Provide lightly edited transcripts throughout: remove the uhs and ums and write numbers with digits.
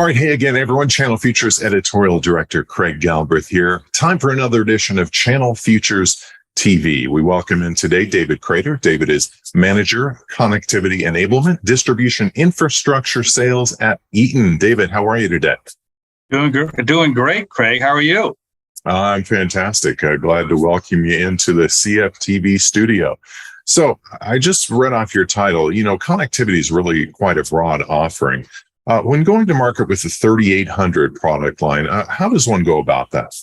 All right. Hey again, everyone. Channel Futures Editorial Director Craig Galbraith here. Time for another edition of Channel Futures TV. We welcome in today David Crater. David is Manager, Connectivity Enablement, Distribution Infrastructure Sales at Eaton. David, how are you today? Doing great, Craig. How are you? I'm fantastic. Glad to welcome you into the CFTV studio. So I just read off your title. You know, connectivity is really quite a broad offering. When going to market with the 3800 product line, how does one go about that?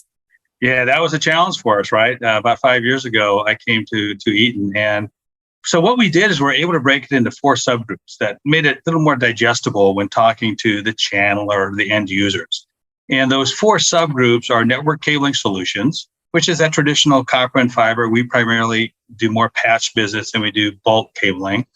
Yeah, that was a challenge for us, right? About 5 years ago, I came to Eaton. And so what we did is we're able to break it into 4 subgroups that made it a little more digestible when talking to the channel or the end users. And those 4 subgroups are network cabling solutions, which is that traditional copper and fiber. We primarily do more patch business than we do bulk cabling.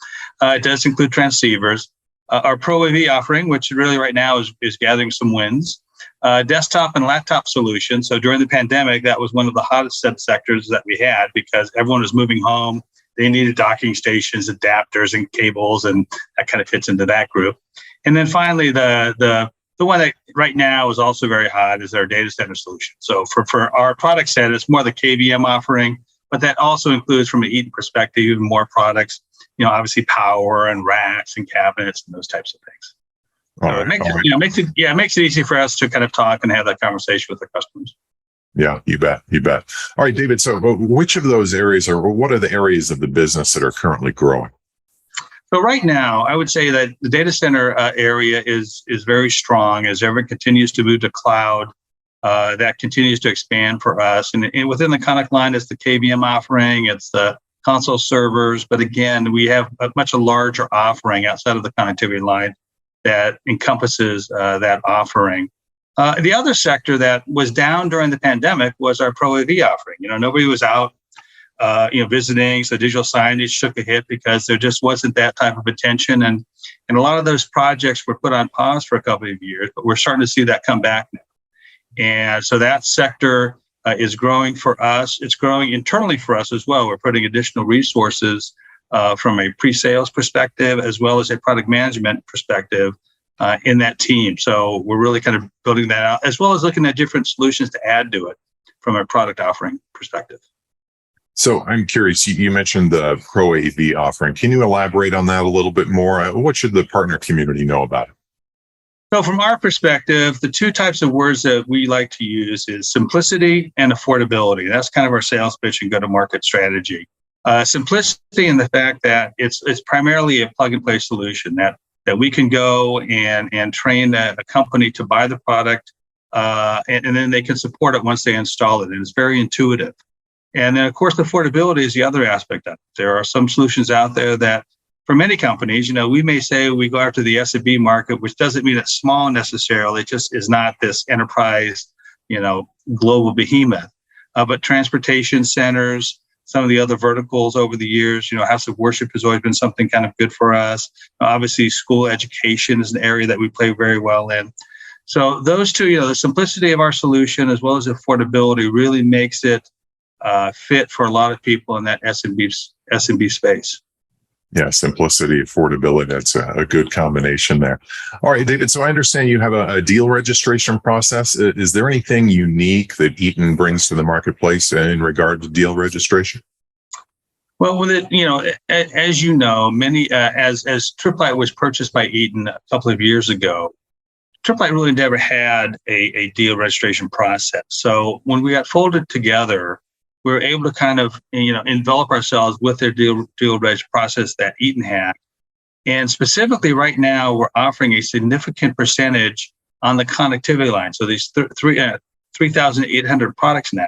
It does include transceivers. Our Pro AV offering, which really right now is gathering some wins. Desktop and laptop solutions. So during the pandemic, that was one of the hottest subsectors that we had because everyone was moving home. They needed docking stations, adapters, and cables, and that kind of fits into that group. And then finally, the one that right now is also very hot is our data center solution. So for our product set, it's more the KVM offering, but that also includes, from an Eaton perspective, even more products. You know, obviously power and racks and cabinets and those types of things. So it makes it easy for us to kind of talk and have that conversation with our customers. Yeah, you bet. All right, David. So which of those areas or what are the areas of the business that are currently growing? So right now, I would say that the data center area is very strong as everyone continues to move to cloud. That continues to expand for us. And within the Connect line, it's the KVM offering. It's the console servers. But again, we have a much larger offering outside of the connectivity line that encompasses that offering. The other sector that was down during the pandemic was our Pro AV offering. You know, nobody was out, visiting. So digital signage took a hit because there just wasn't that type of attention. And a lot of those projects were put on pause for a couple of years, but we're starting to see that come back now. And so that sector is growing for us. It's growing internally for us as well. We're putting additional resources from a pre-sales perspective as well as a product management perspective in that team. So we're really kind of building that out as well as looking at different solutions to add to it from a product offering perspective. So I'm curious, you mentioned the Pro AV offering. Can you elaborate on that a little bit more? What should the partner community know about it? So from our perspective, the 2 types of words that we like to use is simplicity and affordability. That's kind of our sales pitch and go-to-market strategy. Simplicity in the fact that it's primarily a plug-and-play solution that we can go and train a company to buy the product, and then they can support it once they install it. And it's very intuitive. And then, of course, affordability is the other aspect of it. There are some solutions out there that, for many companies, we may say we go after the SMB market, which doesn't mean it's small necessarily. It just is not this enterprise, global behemoth. But transportation centers, some of the other verticals over the years, house of worship has always been something kind of good for us. Obviously, school education is an area that we play very well in. So those 2, the simplicity of our solution as well as affordability really makes it fit for a lot of people in that SMB space. Yeah, simplicity, affordability, that's a good combination there. All right, David, so I understand you have a deal registration process. Is there anything unique that Eaton brings to the marketplace in regard to deal registration? Well, with it, as you know, many as Triplite was purchased by Eaton a couple of years ago, Triplite really never had a deal registration process. So when we got folded together, we were able to kind of, envelop ourselves with their deal reg process that Eaton had. And specifically right now, we're offering a significant percentage on the connectivity line. So these 3,800 products now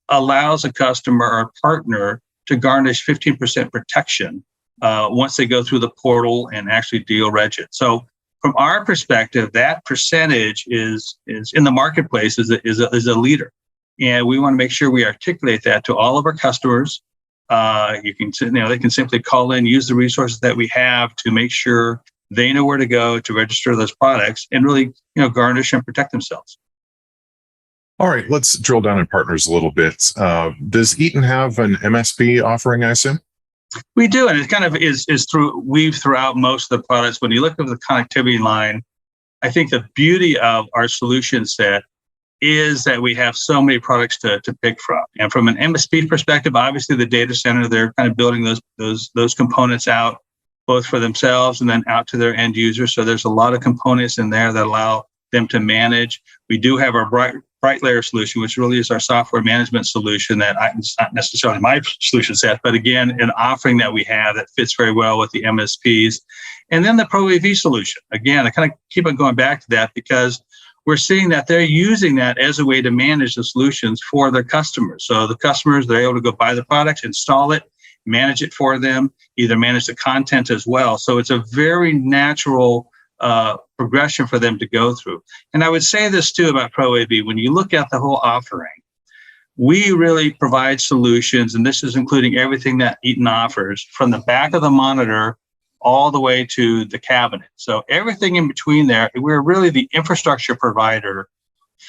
allows a customer or partner to garnish 15% protection once they go through the portal and actually deal reg it. So from our perspective, that percentage is in the marketplace is a leader. And we want to make sure we articulate that to all of our customers. They can simply call in, use the resources that we have to make sure they know where to go to register those products and really, garnish and protect themselves. All right, let's drill down on partners a little bit. Does Eaton have an MSP offering, I assume? We do, and it kind of is weaved throughout most of the products. When you look at the connectivity line, I think the beauty of our solution set is that we have so many products to pick from. And from an MSP perspective, obviously the data center, they're kind of building those components out both for themselves and then out to their end users. So there's a lot of components in there that allow them to manage. We do have our Bright Layer solution, which really is our software management solution it's not necessarily my solution set, but again, an offering that we have that fits very well with the MSPs. And then the Pro AV solution. Again, I kind of keep on going back to that because we're seeing that they're using that as a way to manage the solutions for their customers. So the customers, they're able to go buy the products, install it, manage it for them, either manage the content as well. So it's a very natural progression for them to go through. And I would say this too about Pro AV. When you look at the whole offering, we really provide solutions, and this is including everything that Eaton offers, from the back of the monitor all the way to the cabinet. So everything in between there, we're really the infrastructure provider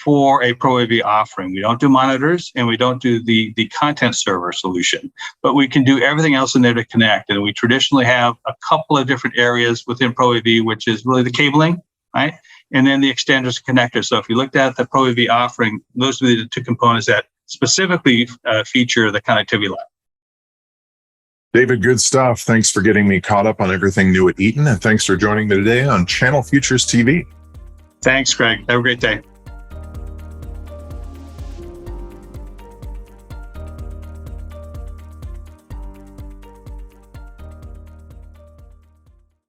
for a Pro AV offering. We don't do monitors and we don't do the content server solution, but we can do everything else in there to connect. And we traditionally have a couple of different areas within Pro AV, which is really the cabling, right? And then the extenders and connectors. So if you looked at the Pro AV offering, those would be the two components that specifically feature the connectivity line. David, good stuff. Thanks for getting me caught up on everything new at Eaton, and thanks for joining me today on Channel Futures TV. Thanks, Craig. Have a great day.